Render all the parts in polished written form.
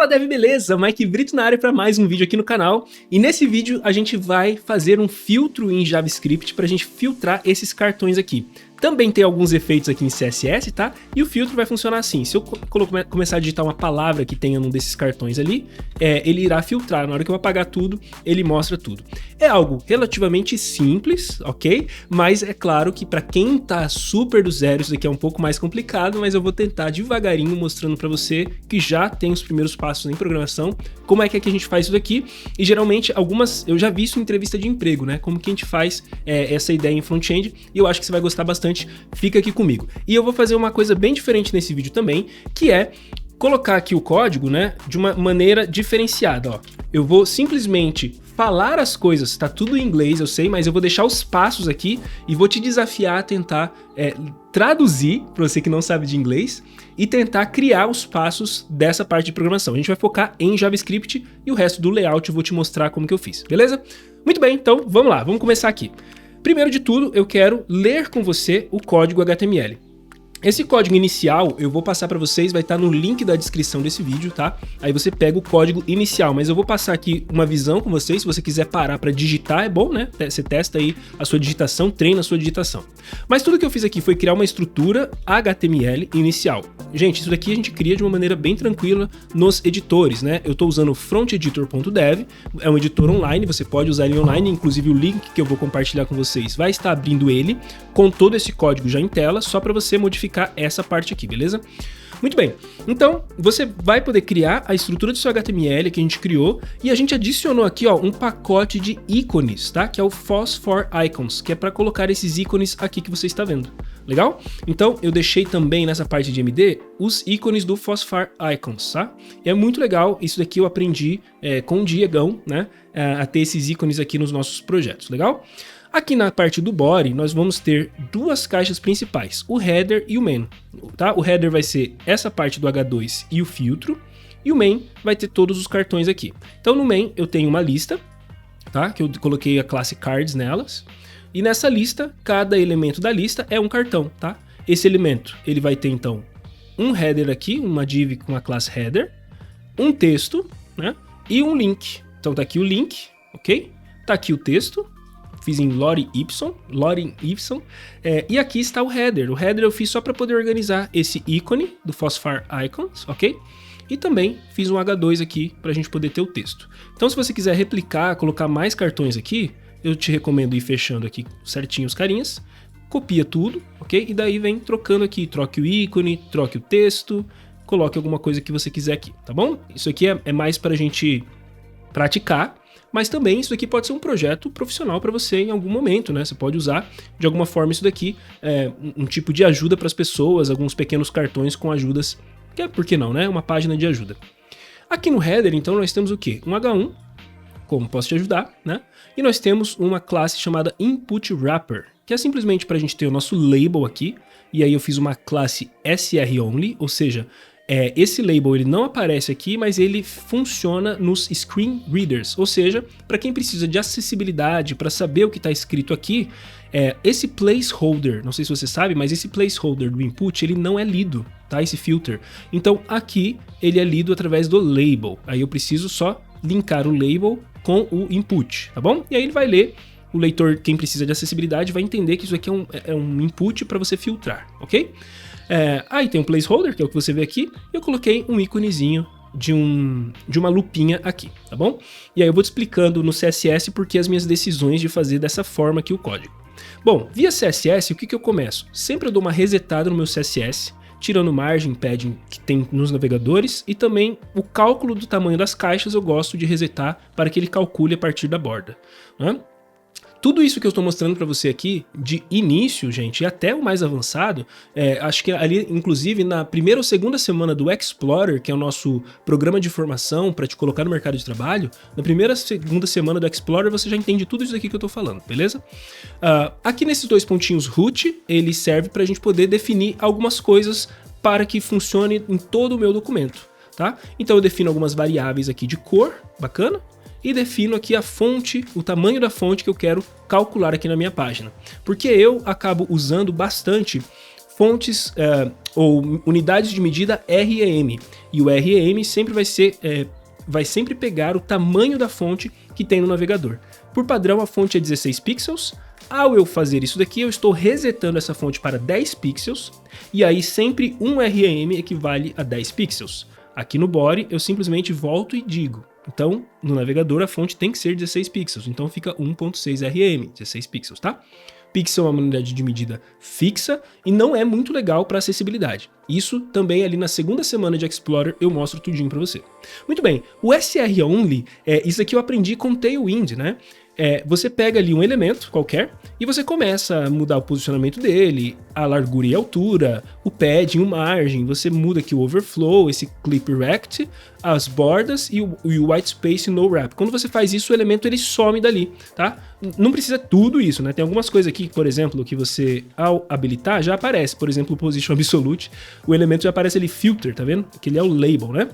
Fala Dev, beleza? Mike Brito na área para mais um vídeo aqui no canal. E nesse vídeo a gente vai fazer um filtro em JavaScript para a gente filtrar esses cartões aqui. Também tem alguns efeitos aqui em CSS, tá? E o filtro vai funcionar assim, se eu começar a digitar uma palavra que tenha num desses cartões ali, ele irá filtrar, na hora que eu apagar tudo, ele mostra tudo. É algo relativamente simples, ok? Mas é claro que para quem tá super do zero, isso daqui é um pouco mais complicado, mas eu vou tentar devagarinho mostrando para você que já tem os primeiros passos em programação, como é que a gente faz isso daqui. E geralmente eu já vi isso em entrevista de emprego, né? Como que a gente faz essa ideia em front-end, e eu acho que você vai gostar bastante. Fica aqui comigo. E eu vou fazer uma coisa bem diferente nesse vídeo também, que é colocar aqui o código, né, de uma maneira diferenciada, ó. Eu vou simplesmente falar as coisas, tá tudo em inglês, eu sei, mas eu vou deixar os passos aqui e vou te desafiar a tentar traduzir, para você que não sabe de inglês, e tentar criar os passos dessa parte de programação. A gente vai focar em JavaScript e o resto do layout eu vou te mostrar como que eu fiz, beleza? Muito bem, então vamos lá, vamos começar aqui. Primeiro de tudo, eu quero ler com você o código HTML. Esse código inicial eu vou passar para vocês, vai estar no link da descrição desse vídeo, tá? Aí você pega o código inicial, mas eu vou passar aqui uma visão com vocês, se você quiser parar para digitar é bom, né? Você testa aí a sua digitação, treina a sua digitação. Mas tudo que eu fiz aqui foi criar uma estrutura HTML inicial. Gente, isso daqui a gente cria de uma maneira bem tranquila nos editores, né? Eu estou usando o fronteditor.dev, é um editor online, você pode usar ele online, inclusive o link que eu vou compartilhar com vocês vai estar abrindo ele com todo esse código já em tela, só para você modificar essa parte aqui, beleza? Muito bem, então você vai poder criar a estrutura do seu HTML que a gente criou e a gente adicionou aqui, ó, um pacote de ícones, tá? Que é o Phosphor Icons, que é para colocar esses ícones aqui que você está vendo. Legal? Então eu deixei também nessa parte de MD os ícones do Phosphor Icons, tá? E é muito legal, isso daqui eu aprendi com o Diegão, né? A ter esses ícones aqui nos nossos projetos, legal? Aqui na parte do body, nós vamos ter duas caixas principais, o header e o main, tá? O header vai ser essa parte do H2 e o filtro, e o main vai ter todos os cartões aqui. Então no main eu tenho uma lista, tá? Que eu coloquei a classe cards nelas, e nessa lista, cada elemento da lista é um cartão, tá? Esse elemento, ele vai ter então um header aqui, uma div com a classe header, um texto, né? E um link. Então tá aqui o link, ok? Tá aqui o texto. Fiz em lorem y, e aqui está o header. O header eu fiz só para poder organizar esse ícone do Phosphor Icons, ok? E também fiz um H2 aqui para a gente poder ter o texto. Então se você quiser replicar, colocar mais cartões aqui, eu te recomendo ir fechando aqui certinho os carinhas, copia tudo, ok? E daí vem trocando aqui, troque o ícone, troque o texto, coloque alguma coisa que você quiser aqui, tá bom? Isso aqui é mais para a gente praticar. Mas também isso aqui pode ser um projeto profissional para você em algum momento, né? Você pode usar de alguma forma isso daqui, um tipo de ajuda para as pessoas, alguns pequenos cartões com ajudas, que é, por que não, né? Uma página de ajuda. Aqui no header, então, nós temos o quê? Um H1, como posso te ajudar, né? E nós temos uma classe chamada Input Wrapper, que é simplesmente para a gente ter o nosso label aqui, e aí eu fiz uma classe srOnly, ou seja, esse label ele não aparece aqui, mas ele funciona nos screen readers, ou seja, para quem precisa de acessibilidade, para saber o que está escrito aqui, esse placeholder, não sei se você sabe, mas esse placeholder do input ele não é lido, tá? Esse filter. Então aqui ele é lido através do label, aí eu preciso só linkar o label com o input, tá bom? E aí ele vai ler. O leitor, quem precisa de acessibilidade, vai entender que isso aqui é um input para você filtrar, ok? Aí tem um placeholder, que é o que você vê aqui, e eu coloquei um íconezinho de uma lupinha aqui, tá bom? E aí eu vou te explicando no CSS porque as minhas decisões de fazer dessa forma aqui o código. Bom, via CSS, o que eu começo? Sempre eu dou uma resetada no meu CSS, tirando margem, padding que tem nos navegadores, e também o cálculo do tamanho das caixas eu gosto de resetar para que ele calcule a partir da borda, né? Tudo isso que eu estou mostrando para você aqui, de início, gente, e até o mais avançado, acho que ali, inclusive, na primeira ou segunda semana do Explorer, que é o nosso programa de formação para te colocar no mercado de trabalho, na primeira ou segunda semana do Explorer você já entende tudo isso aqui que eu estou falando, beleza? Aqui nesses dois pontinhos root, ele serve para a gente poder definir algumas coisas para que funcione em todo o meu documento, tá? Então eu defino algumas variáveis aqui de cor, bacana? E defino aqui a fonte, o tamanho da fonte que eu quero calcular aqui na minha página. Porque eu acabo usando bastante fontes ou unidades de medida REM. E o REM sempre vai sempre pegar o tamanho da fonte que tem no navegador. Por padrão, a fonte é 16 pixels. Ao eu fazer isso daqui, eu estou resetando essa fonte para 10 pixels, e aí sempre um REM equivale a 10 pixels. Aqui no body, eu simplesmente volto e digo. Então, no navegador, a fonte tem que ser 16 pixels, então fica 1.6 REM, 16 pixels, tá? Pixel é uma unidade de medida fixa e não é muito legal para acessibilidade. Isso também ali na segunda semana de Explorer eu mostro tudinho para você. Muito bem, o SR Only, isso aqui eu aprendi com Tailwind, né? Você pega ali um elemento qualquer e você começa a mudar o posicionamento dele, a largura e a altura, o padding, o margem, você muda aqui o overflow, esse clip rect, as bordas e o white space no wrap. Quando você faz isso, o elemento ele some dali, tá? Não precisa tudo isso, né? Tem algumas coisas aqui, por exemplo, que você ao habilitar já aparece, por exemplo, o position absolute, o elemento já aparece ali filter, tá vendo? Que ele é o label, né?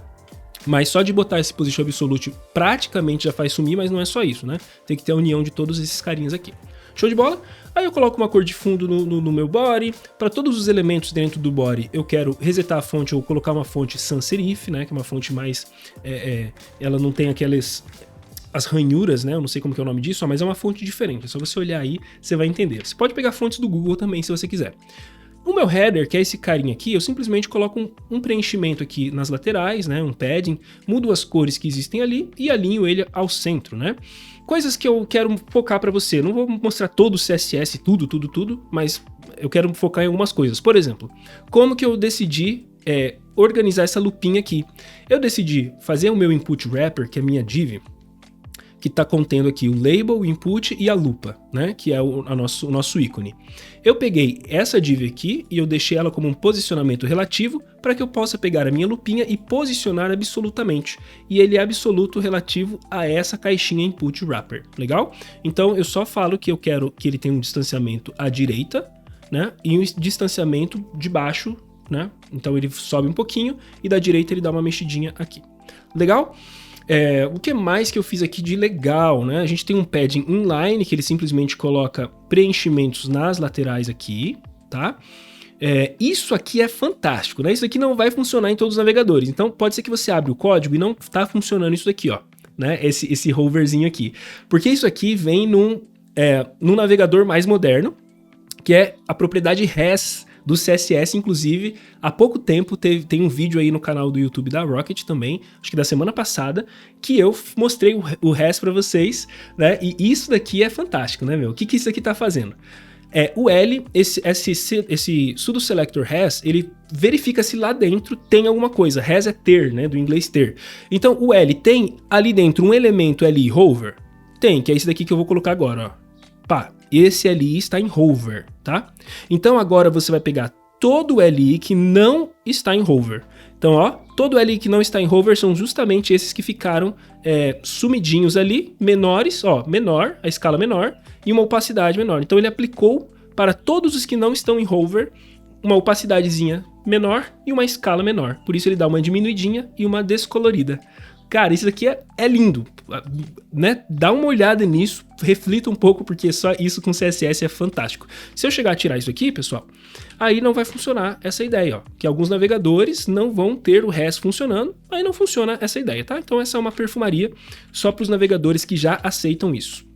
Mas só de botar esse position absolute praticamente já faz sumir, mas não é só isso, né? Tem que ter a união de todos esses carinhas aqui. Show de bola? Aí eu coloco uma cor de fundo no meu body. Para todos os elementos dentro do body, eu quero resetar a fonte ou colocar uma fonte sans serif, né? Que é uma fonte mais... ela não tem as ranhuras, né? Eu não sei como que é o nome disso, mas é uma fonte diferente. É só você olhar aí, você vai entender. Você pode pegar fontes do Google também, se você quiser. O meu header, que é esse carinha aqui, eu simplesmente coloco um preenchimento aqui nas laterais, né, um padding, mudo as cores que existem ali e alinho ele ao centro, né? Coisas que eu quero focar para você, não vou mostrar todo o CSS, tudo, mas eu quero focar em algumas coisas. Por exemplo, como que eu decidi organizar essa lupinha aqui? Eu decidi fazer o meu input wrapper, que é a minha div, que está contendo aqui o label, o input e a lupa, né? Que é o nosso ícone. Eu peguei essa div aqui e eu deixei ela como um posicionamento relativo para que eu possa pegar a minha lupinha e posicionar absolutamente. E ele é absoluto relativo a essa caixinha input wrapper, legal? Então eu só falo que eu quero que ele tenha um distanciamento à direita, né? E um distanciamento de baixo, né? Então ele sobe um pouquinho e da direita ele dá uma mexidinha aqui. Legal? O que mais que eu fiz aqui de legal, né? A gente tem um padding inline, que ele simplesmente coloca preenchimentos nas laterais aqui, tá? Isso aqui é fantástico, né? Isso aqui não vai funcionar em todos os navegadores. Então pode ser que você abra o código e não tá funcionando isso daqui, ó, né? Esse hoverzinho aqui. Porque isso aqui vem num navegador mais moderno, que é a propriedade res do CSS, inclusive, há pouco tempo tem um vídeo aí no canal do YouTube da Rocket também, acho que da semana passada, que eu mostrei o res para vocês, né? E isso daqui é fantástico, né, meu? O que isso aqui tá fazendo? O L, esse sudo selector res, ele verifica se lá dentro tem alguma coisa. Res é ter, né, do inglês ter. Então o L tem ali dentro um elemento li hover? Tem, que é esse daqui que eu vou colocar agora, ó. Pá, esse li está em hover, tá? Então agora você vai pegar todo o li que não está em hover. Então, ó, todo li que não está em hover são justamente esses que ficaram sumidinhos ali, menores, ó, menor, a escala menor e uma opacidade menor. Então ele aplicou para todos os que não estão em hover uma opacidadezinha menor e uma escala menor. Por isso ele dá uma diminuidinha e uma descolorida. Cara, isso aqui é lindo, né? Dá uma olhada nisso, reflita um pouco, porque só isso com CSS é fantástico. Se eu chegar a tirar isso aqui, pessoal, aí não vai funcionar essa ideia, ó. Que alguns navegadores não vão ter o res funcionando, aí não funciona essa ideia, tá? Então essa é uma perfumaria só para os navegadores que já aceitam isso.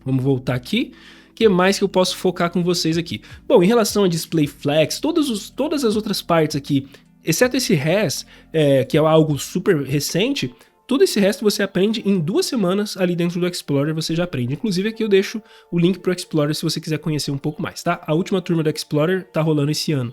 Vamos voltar aqui. O que mais que eu posso focar com vocês aqui? Bom, em relação a display flex, todas as outras partes aqui, exceto esse res, que é algo super recente, todo esse resto você aprende em 2 semanas ali dentro do Explorer, você já aprende. Inclusive aqui eu deixo o link pro Explorer se você quiser conhecer um pouco mais, tá? A última turma do Explorer tá rolando esse ano.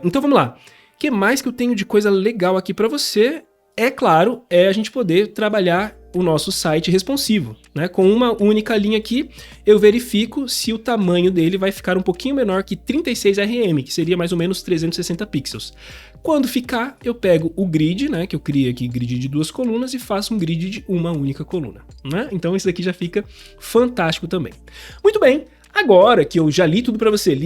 Então vamos lá. O que mais que eu tenho de coisa legal aqui para você? É claro, a gente poder trabalhar o nosso site responsivo, né? Com uma única linha aqui, eu verifico se o tamanho dele vai ficar um pouquinho menor que 36 RM, que seria mais ou menos 360 pixels. Quando ficar, eu pego o grid, né? Que eu criei aqui grid de 2 colunas e faço um grid de uma única coluna, né? Então isso aqui já fica fantástico também. Muito bem. Agora que eu já li tudo para você,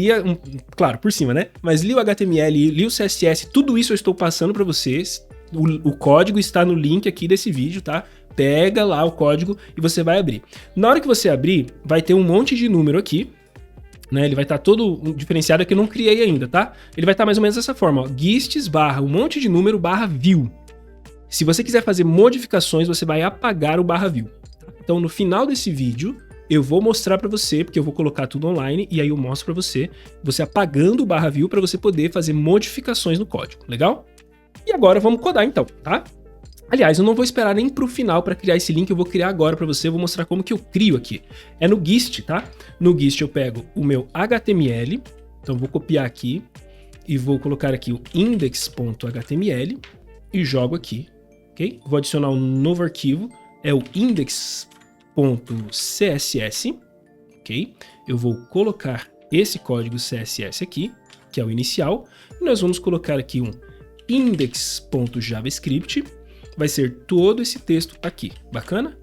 claro, por cima, né? Mas li o HTML, li o CSS, tudo isso eu estou passando para vocês. O código está no link aqui desse vídeo, tá? Pega lá o código e você vai abrir. Na hora que você abrir, vai ter um monte de número aqui. né? Ele vai estar todo diferenciado que eu não criei ainda, tá? Ele vai estar mais ou menos dessa forma, ó, gists barra um monte de número barra view. Se você quiser fazer modificações, você vai apagar o barra view. Então, no final desse vídeo, eu vou mostrar para você, porque eu vou colocar tudo online, e aí eu mostro para você, você apagando o barra view para você poder fazer modificações no código, legal? E agora vamos codar então, tá? Aliás, eu não vou esperar nem pro final para criar esse link, eu vou criar agora para você, eu vou mostrar como que eu crio aqui. É no GIST, tá? No GIST eu pego o meu HTML, então eu vou copiar aqui, e vou colocar aqui o index.html, e jogo aqui, ok? Vou adicionar um novo arquivo, é o index.css, ok? Eu vou colocar esse código CSS aqui, que é o inicial, e nós vamos colocar aqui um index.javascript, vai ser todo esse texto aqui, bacana?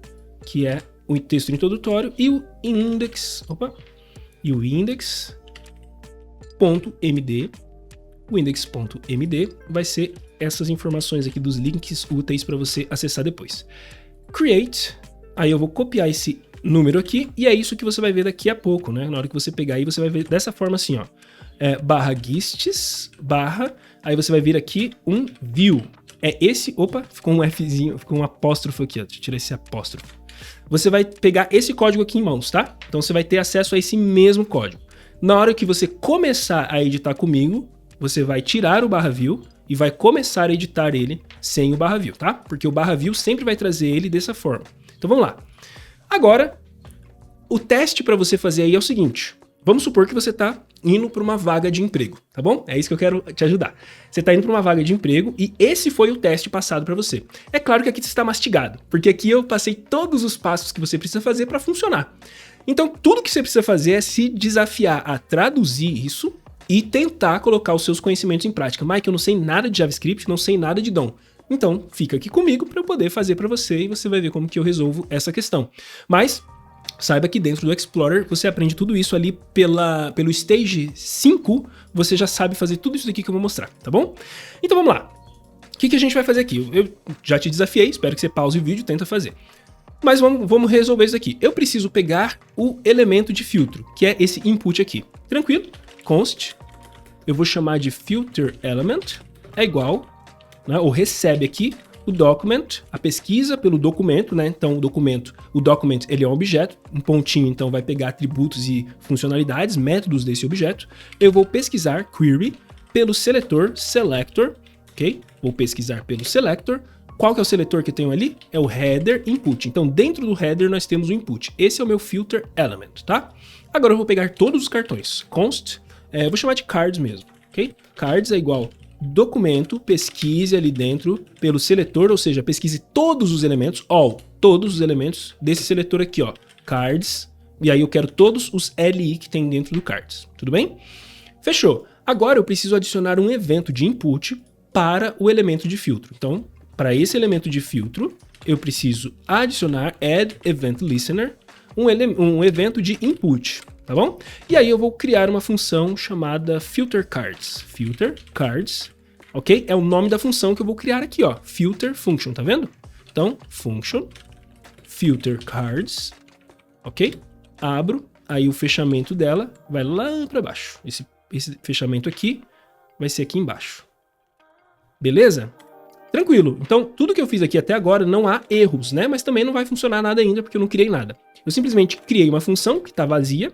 Que é o texto introdutório e o index.md. O index.md vai ser essas informações aqui dos links úteis para você acessar depois. Create, aí eu vou copiar esse número aqui e é isso que você vai ver daqui a pouco, né? Na hora que você pegar aí, você vai ver dessa forma assim, ó. Barra gists, barra, aí você vai vir aqui um view. É esse, opa, ficou um Fzinho, ficou um apóstrofo aqui, ó, deixa eu tirar esse apóstrofo. Você vai pegar esse código aqui em mãos, tá? Então você vai ter acesso a esse mesmo código. Na hora que você começar a editar comigo, você vai tirar o barra view e vai começar a editar ele sem o barra view, tá? Porque o barra view sempre vai trazer ele dessa forma. Então vamos lá. Agora, o teste para você fazer aí é o seguinte. Vamos supor que você está indo para uma vaga de emprego, tá bom? É isso que eu quero te ajudar. Você está indo para uma vaga de emprego e esse foi o teste passado para você. É claro que aqui você está mastigado, porque aqui eu passei todos os passos que você precisa fazer para funcionar. Então, tudo que você precisa fazer é se desafiar a traduzir isso e tentar colocar os seus conhecimentos em prática. Mike, eu não sei nada de JavaScript, não sei nada de DOM. Então, fica aqui comigo para eu poder fazer para você e você vai ver como que eu resolvo essa questão. Mas saiba que dentro do Explorer você aprende tudo isso ali pelo Stage 5, você já sabe fazer tudo isso daqui que eu vou mostrar, tá bom? Então vamos lá. O que a gente vai fazer aqui? Eu já te desafiei, espero que você pause o vídeo e tenta fazer. Mas vamos resolver isso aqui. Eu preciso pegar o elemento de filtro, que é esse input aqui. Tranquilo? Const. Eu vou chamar de filter element, é igual, né, ou recebe aqui o document, a pesquisa pelo documento, né? Então o document ele é um objeto, um pontinho então vai pegar atributos e funcionalidades, métodos desse objeto. Eu vou pesquisar query pelo seletor selector, ok? Vou pesquisar pelo selector. Qual que é o seletor que eu tenho ali? É o header input. Então dentro do header nós temos o input. Esse é o meu filter element, tá? Agora eu vou pegar todos os cartões. Const, vou chamar de cards mesmo, ok? Cards é igual documento, pesquise ali dentro pelo seletor, ou seja, pesquise todos os elementos, todos os elementos desse seletor aqui, ó, cards, e aí eu quero todos os LI que tem dentro do cards, tudo bem? Fechou. Agora eu preciso adicionar um evento de input para o elemento de filtro. Então, para esse elemento de filtro, eu preciso adicionar add event listener, um evento de input, tá bom? E aí eu vou criar uma função chamada filter cards, ok? É o nome da função que eu vou criar aqui, ó, filter function, tá vendo? Então, function, filter cards, ok? Abro, aí o fechamento dela vai lá para baixo. Esse fechamento aqui vai ser aqui embaixo. Beleza? Tranquilo. Então, tudo que eu fiz aqui até agora não há erros, né? Mas também não vai funcionar nada ainda porque eu não criei nada. Eu simplesmente criei uma função que está vazia,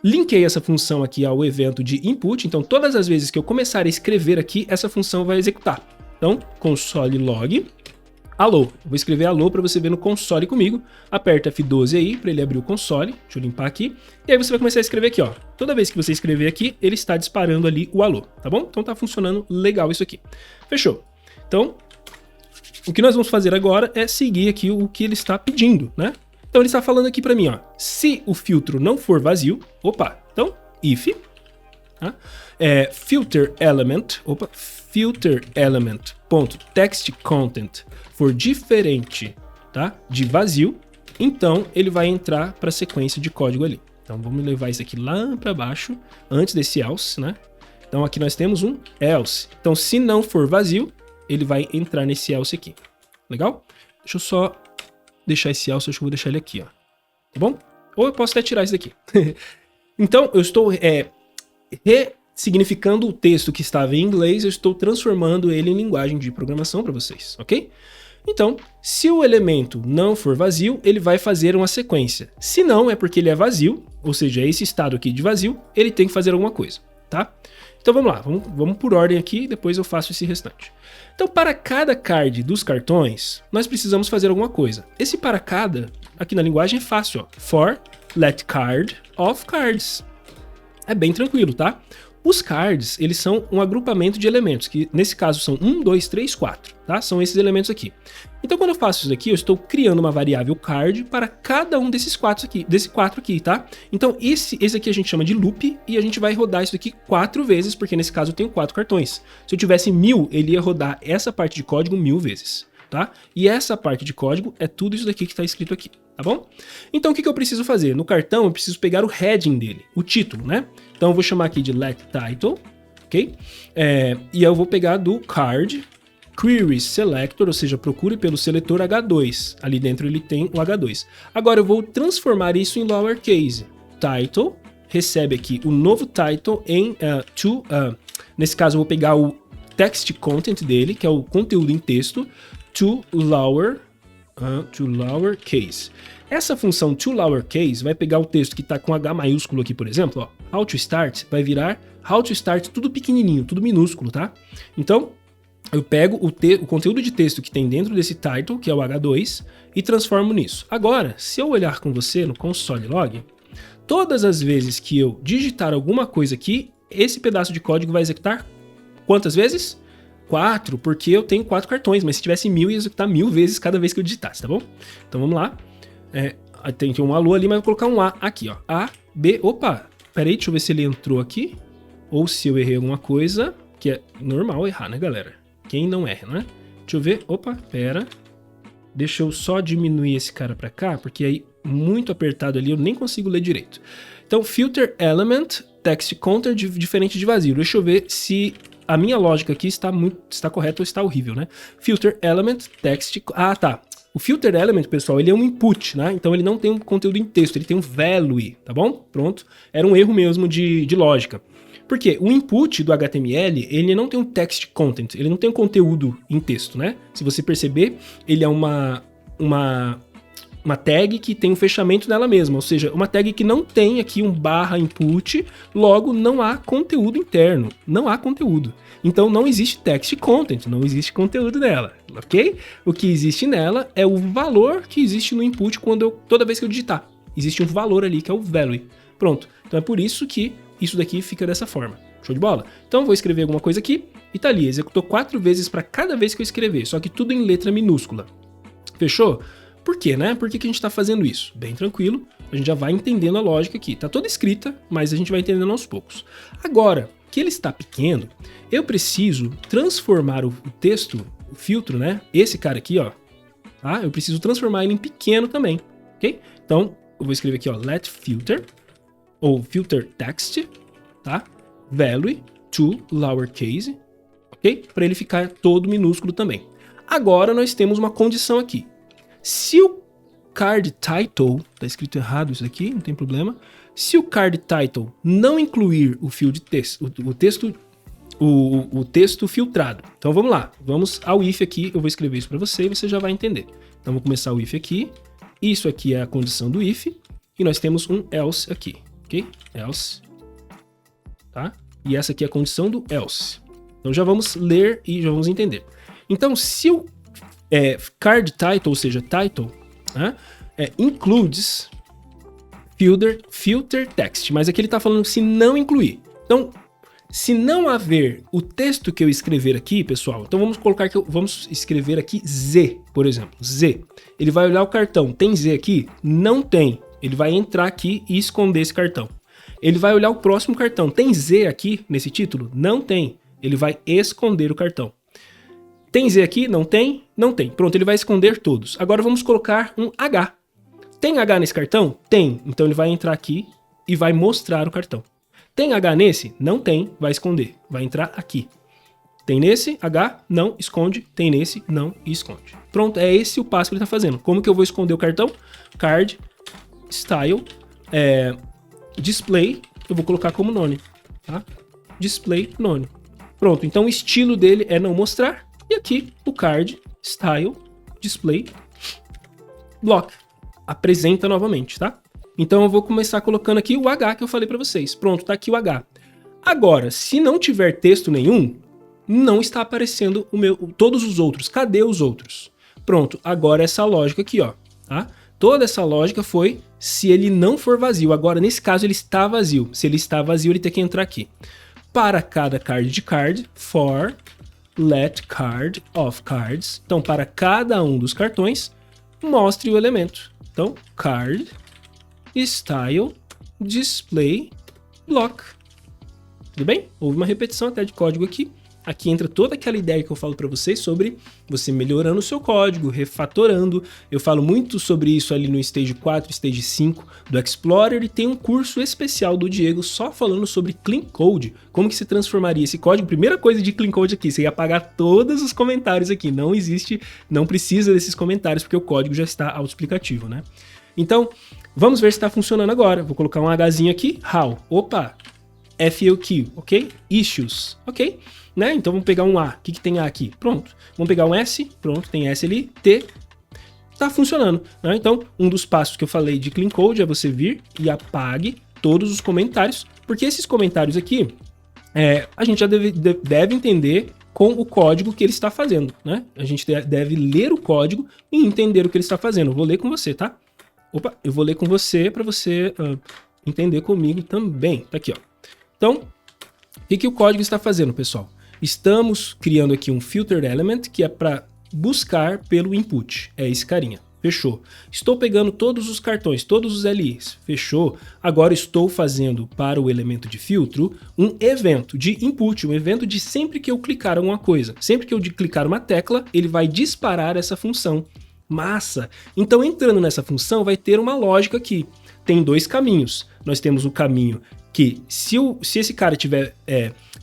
linkei essa função aqui ao evento de input, então todas as vezes que eu começar a escrever aqui, essa função vai executar. Então, console log, alô. Vou escrever alô para você ver no console comigo. Aperta F12 aí para ele abrir o console. Deixa eu limpar aqui. E aí você vai começar a escrever aqui, ó. Toda vez que você escrever aqui, ele está disparando ali o alô, tá bom? Então tá funcionando legal isso aqui. Fechou. Então, o que nós vamos fazer agora é seguir aqui o que ele está pedindo, né? Então ele está falando aqui para mim, ó, se o filtro não for vazio, então if, tá? Filter element.textContent for diferente, tá? De vazio, então ele vai entrar para a sequência de código ali. Então vamos levar isso aqui lá para baixo, antes desse else, né? Então aqui nós temos um else. Então se não for vazio, ele vai entrar nesse else aqui. Legal? Deixa eu só deixar esse else, acho que eu vou deixar ele aqui, ó. Tá bom? Ou eu posso até tirar isso daqui. Então, eu estou ressignificando o texto que estava em inglês, eu estou transformando ele em linguagem de programação para vocês, ok? Então, se o elemento não for vazio, ele vai fazer uma sequência. Se não, é porque ele é vazio, ou seja, esse estado aqui de vazio, ele tem que fazer alguma coisa, tá? Então vamos lá, vamos por ordem aqui, depois eu faço esse restante. Então, para cada card dos cartões, nós precisamos fazer alguma coisa. Esse para cada, aqui na linguagem é fácil, ó. For let card of cards. É bem tranquilo, tá? Os cards, eles são um agrupamento de elementos, que nesse caso são 1, 2, 3, 4, tá? São esses elementos aqui. Então quando eu faço isso aqui, eu estou criando uma variável card para cada um desses 4 aqui, tá? Então esse aqui a gente chama de loop e a gente vai rodar isso aqui 4 vezes, porque nesse caso eu tenho 4 cartões. Se eu tivesse 1000, ele ia rodar essa parte de código 1000 vezes, tá? E essa parte de código é tudo isso daqui que está escrito aqui, tá bom? Então o que eu preciso fazer? No cartão eu preciso pegar o heading dele, o título, né? Então eu vou chamar aqui de let title, ok? E eu vou pegar do card query selector, ou seja, procure pelo seletor H2. Ali dentro ele tem o H2. Agora eu vou transformar isso em lowercase. Title recebe aqui o novo title em nesse caso eu vou pegar o text content dele, que é o conteúdo em texto, to lowercase. Essa função to lowercase vai pegar o texto que está com H maiúsculo aqui, por exemplo, ó, how to start, vai virar how to start tudo pequenininho, tudo minúsculo, tá? Então, eu pego o conteúdo de texto que tem dentro desse title, que é o H2, e transformo nisso. Agora, se eu olhar com você no console log, todas as vezes que eu digitar alguma coisa aqui, esse pedaço de código vai executar quantas vezes? 4, porque eu tenho 4 cartões, mas se tivesse 1000, ia executar 1000 vezes cada vez que eu digitasse, tá bom? Então vamos lá. Tem um alô ali, mas eu vou colocar um A aqui, ó. A, B, opa, peraí, deixa eu ver se ele entrou aqui. Ou se eu errei alguma coisa, que é normal errar, né, galera? Quem não erra, né? Deixa eu ver, opa, pera. Deixa eu só diminuir esse cara pra cá, porque aí, muito apertado ali, eu nem consigo ler direito. Então, filter element, text content, diferente de vazio. Deixa eu ver se a minha lógica aqui está correta ou está horrível, né? Filter element, text... Ah, tá. O filter element, pessoal, ele é um input, né? Então ele não tem um conteúdo em texto, ele tem um value, tá bom? Pronto. Era um erro mesmo de lógica. Por quê? O input do HTML, ele não tem um text content, ele não tem um conteúdo em texto, né? Se você perceber, ele é uma tag que tem um fechamento dela mesma, ou seja, uma tag que não tem aqui um barra input, logo não há conteúdo interno, não há conteúdo. Então não existe text content, não existe conteúdo nela, ok? O que existe nela é o valor que existe no input toda vez que eu digitar. Existe um valor ali que é o value. Pronto. Então é por isso que isso daqui fica dessa forma. Show de bola? Então eu vou escrever alguma coisa aqui e tá ali. Executou 4 vezes para cada vez que eu escrever, só que tudo em letra minúscula. Fechou? Por quê, né? Por que a gente está fazendo isso? Bem tranquilo, a gente já vai entendendo a lógica aqui. Tá toda escrita, mas a gente vai entendendo aos poucos. Agora, que ele está pequeno, eu preciso transformar o texto, o filtro, né? Esse cara aqui, ó, tá? Eu preciso transformar ele em pequeno também, ok? Então, eu vou escrever aqui, ó, let filter, ou filter text, tá? Value to lowercase, ok? Para ele ficar todo minúsculo também. Agora nós temos uma condição aqui. Se o card title, tá escrito errado isso aqui, não tem problema. Se o card title não incluir o field text, o texto filtrado. Então vamos lá, vamos ao if aqui, eu vou escrever isso para você e você já vai entender. Então vou começar o if aqui, isso aqui é a condição do if, e nós temos um else aqui, ok? Else, tá? E essa aqui é a condição do else. Então já vamos ler e já vamos entender. Então se o card title, ou seja, title, né, includes filter text, mas aqui ele está falando se não incluir. Então, se não haver o texto que eu escrever aqui, pessoal, então vamos escrever aqui Z, por exemplo, Z. Ele vai olhar o cartão, tem Z aqui? Não tem. Ele vai entrar aqui e esconder esse cartão. Ele vai olhar o próximo cartão, tem Z aqui nesse título? Não tem. Ele vai esconder o cartão. Tem Z aqui? Não tem? Não tem. Pronto, ele vai esconder todos. Agora vamos colocar um H. Tem H nesse cartão? Tem. Então ele vai entrar aqui e vai mostrar o cartão. Tem H nesse? Não tem. Vai esconder. Vai entrar aqui. Tem nesse? H? Não. Esconde. Tem nesse? Não. E esconde. Pronto, é esse o passo que ele está fazendo. Como que eu vou esconder o cartão? Card, style, display, eu vou colocar como none, tá? Display none. Pronto, então o estilo dele é não mostrar. E aqui o card, style, display, block. Apresenta novamente, tá? Então eu vou começar colocando aqui o H que eu falei para vocês. Pronto, tá aqui o H. Agora, se não tiver texto nenhum, não está aparecendo todos os outros. Cadê os outros? Pronto, agora essa lógica aqui, ó, tá? Toda essa lógica foi se ele não for vazio. Agora, nesse caso, ele está vazio. Se ele está vazio, ele tem que entrar aqui. Para cada card de card, for let card of cards. Então, para cada um dos cartões, mostre o elemento. Então, card, style, display, block. Tudo bem? Houve uma repetição até de código aqui. Aqui entra toda aquela ideia que eu falo para vocês sobre você melhorando o seu código, refatorando. Eu falo muito sobre isso ali no Stage 4, Stage 5 do Explorer e tem um curso especial do Diego só falando sobre Clean Code, como que se transformaria esse código. Primeira coisa de Clean Code aqui, você ia apagar todos os comentários aqui, não precisa desses comentários porque o código já está autoexplicativo, né? Então, vamos ver se está funcionando agora. Vou colocar um Hzinho aqui, how, opa, FAQ, ok? Issues, ok? Né? Então vamos pegar um A. O que tem A aqui? Pronto. Vamos pegar um S. Pronto, tem S ali. T. Tá funcionando. Né? Então, um dos passos que eu falei de Clean Code é você vir e apague todos os comentários, porque esses comentários aqui, a gente já deve entender com o código que ele está fazendo. Né? A gente deve ler o código e entender o que ele está fazendo. Eu vou ler com você, tá? Opa, eu vou ler com você para você entender comigo também. Tá aqui, ó. Então, o que o código está fazendo, pessoal? Estamos criando aqui um filter element que é para buscar pelo input. É esse carinha. Fechou. Estou pegando todos os cartões, todos os LIs. Fechou. Agora estou fazendo para o elemento de filtro um evento de input, um evento de sempre que eu clicar alguma coisa. Sempre que eu clicar uma tecla, ele vai disparar essa função. Massa! Então, entrando nessa função, vai ter uma lógica aqui. Tem dois caminhos. Nós temos o caminho que se esse cara tiver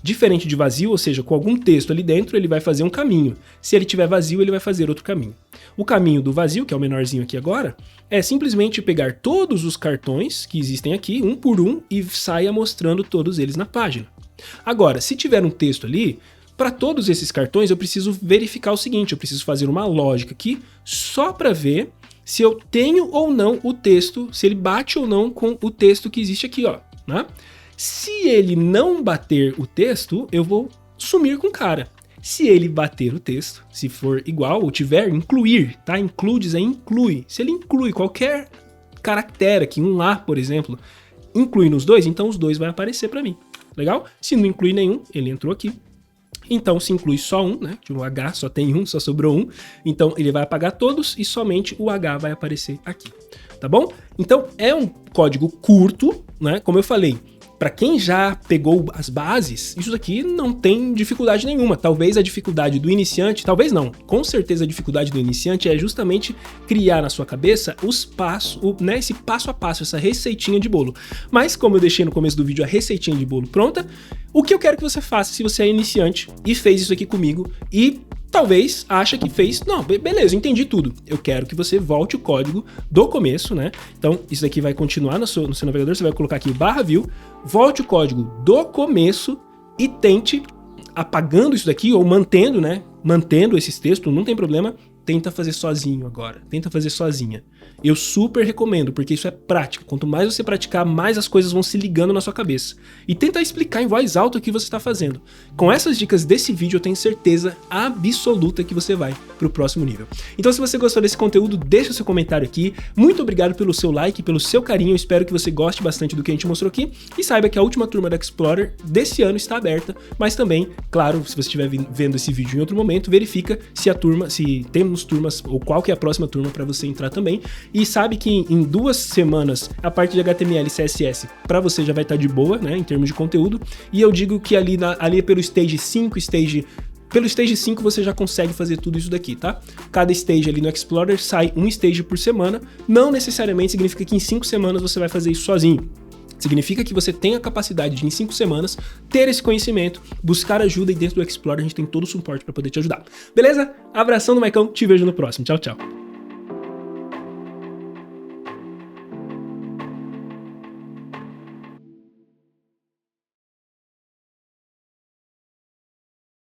diferente de vazio, ou seja, com algum texto ali dentro, ele vai fazer um caminho. Se ele tiver vazio, ele vai fazer outro caminho. O caminho do vazio, que é o menorzinho aqui agora, é simplesmente pegar todos os cartões que existem aqui, um por um, e saia mostrando todos eles na página. Agora, se tiver um texto ali, para todos esses cartões eu preciso verificar o seguinte, eu preciso fazer uma lógica aqui só para ver se eu tenho ou não o texto, se ele bate ou não com o texto que existe aqui, ó. Né? Se ele não bater o texto, eu vou sumir com o cara. Se ele bater o texto, se for igual ou tiver, incluir, tá? Includes é inclui. Se ele inclui qualquer caractere aqui, um A, por exemplo, inclui nos dois, então os dois vai aparecer para mim. Legal? Se não inclui nenhum, ele entrou aqui. Então, se inclui só um, né? O H só tem um, só sobrou um. Então, ele vai apagar todos e somente o H vai aparecer aqui. Tá bom? Então, é um código curto, né? Como eu falei, para quem já pegou as bases, isso daqui não tem dificuldade nenhuma. Talvez a dificuldade do iniciante, talvez não, com certeza a dificuldade do iniciante é justamente criar na sua cabeça os passos, né, esse passo a passo, essa receitinha de bolo. Mas como eu deixei no começo do vídeo a receitinha de bolo pronta, o que eu quero que você faça se você é iniciante e fez isso aqui comigo e talvez acha que fez, não, beleza, entendi tudo. Eu quero que você volte o código do começo, né? Então, isso daqui vai continuar no seu navegador, você vai colocar aqui /view, volte o código do começo e tente, apagando isso daqui ou mantendo, né? Mantendo esses textos, não tem problema, tenta fazer sozinho agora, tenta fazer sozinha. Eu super recomendo, porque isso é prática. Quanto mais você praticar, mais as coisas vão se ligando na sua cabeça. E tenta explicar em voz alta o que você está fazendo. Com essas dicas desse vídeo, eu tenho certeza absoluta que você vai para o próximo nível. Então, se você gostou desse conteúdo, deixa o seu comentário aqui. Muito obrigado pelo seu like, pelo seu carinho. Eu espero que você goste bastante do que a gente mostrou aqui. E saiba que a última turma da Explorer desse ano está aberta. Mas também, claro, se você estiver vendo esse vídeo em outro momento, verifica se temos turmas ou qual que é a próxima turma para você entrar também. E sabe que em 2 semanas a parte de HTML e CSS para você já vai estar de boa, né, em termos de conteúdo. E eu digo que ali pelo Stage 5, pelo Stage 5 você já consegue fazer tudo isso daqui, tá? Cada stage ali no Explorer sai um stage por semana. Não necessariamente significa que em 5 semanas você vai fazer isso sozinho. Significa que você tem a capacidade de, em 5 semanas, ter esse conhecimento, buscar ajuda e dentro do Explorer a gente tem todo o suporte para poder te ajudar. Beleza? Abração do Maicão, te vejo no próximo. Tchau, tchau.